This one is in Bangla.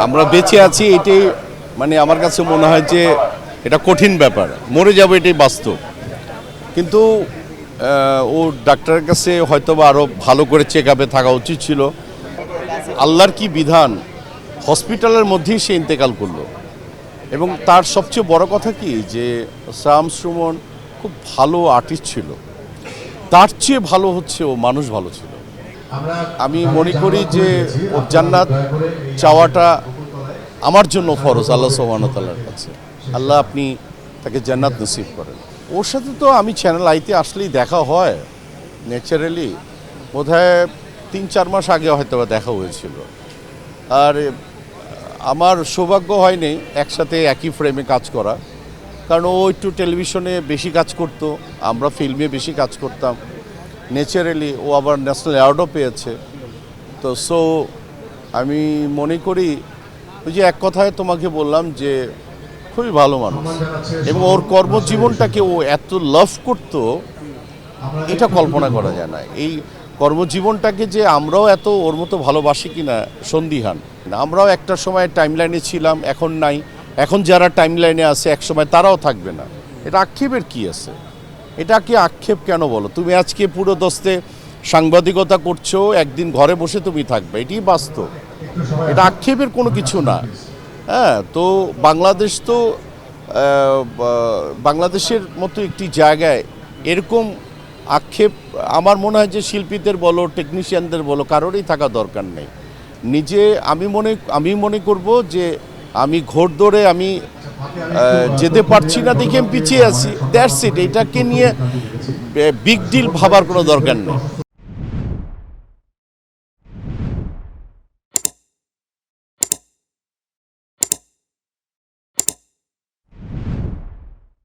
আমরা বেঁচে আছি এটাই মানে আমার কাছে মনে হয় যে এটা কঠিন ব্যাপার, মরে যাবো এটাই বাস্তব। কিন্তু ও ডাক্তারের কাছে হয়তো বা আরও ভালো করে চেক আপে থাকা উচিত ছিল। আল্লাহর কি বিধান, হসপিটালের মধ্যেই সে ইন্তেকাল করলো। এবং তার সবচেয়ে বড় কথা কি যে শামস সুমন খুব ভালো আর্টিস্ট ছিল, তার চেয়ে ভালো হচ্ছে ও মানুষ ভালো ছিল। আমি মনে করি যে ওর জান্নাত চাওয়াটা আমার জন্য ফরজ আল্লাহ সুবহানাহু ওয়া তাআলার কাছে। আল্লাহ আপনি তাকে জান্নাত নসিব করেন। ওর সাথে তো আমি চ্যানেল আইতে আসলেই দেখা হয় ন্যাচারালি, বোধহয় ৩-৪ মাস আগে হয়তো দেখা হয়েছিল। আর আমার সৌভাগ্য হয়নি একসাথে একই ফ্রেমে কাজ করা, কারণ ও একটু টেলিভিশনে বেশি কাজ করত, আমরা ফিল্মে বেশি কাজ করতাম। ন্যাচারালি ও আবার ন্যাশনাল অ্যাওয়ার্ডও পেয়েছে। তো সো আমি মনে করি ওই যে এক কথায় তোমাকে বললাম যে খুবই ভালো মানুষ, এবং ওর কর্মজীবনটাকে ও এত লাভ করতো এটা কল্পনা করা যায় না। এই কর্মজীবনটাকে যে আমরাও এত ওর মতো ভালোবাসি কিনা সন্দিহান। আমরাও একটা সময় টাইমলাইনে ছিলাম, এখন নাই। এখন যারা টাইমলাইনে আছে এক সময় তারাও থাকবে না। এটা আক্ষেপের কি আছে? এটা কি আক্ষেপ কেন বলো? তুমি আজকে পুরো দস্তে সাংবাদিকতা করছো, একদিন ঘরে বসে তুমি থাকবে, এটাই বাস্তব। এটা আক্ষেপের কোনো কিছু না। হ্যাঁ, তো বাংলাদেশ তো বাংলাদেশের মতো একটি জায়গায় এরকম আক্ষেপ আমার মনে হয় যে শিল্পীদের বলো, টেকনিশিয়ানদের বলো, কারোরই থাকা দরকার নেই। নিজে আমি মনে করব যে আমি ঘোড়দৌড়ে আমি যেতে পারছি না দেখে আমি পিছিয়ে আছি, দ্যাটস ইট। এটাকে নিয়ে বিগ ডিল ভাবার কোনো দরকার নেই।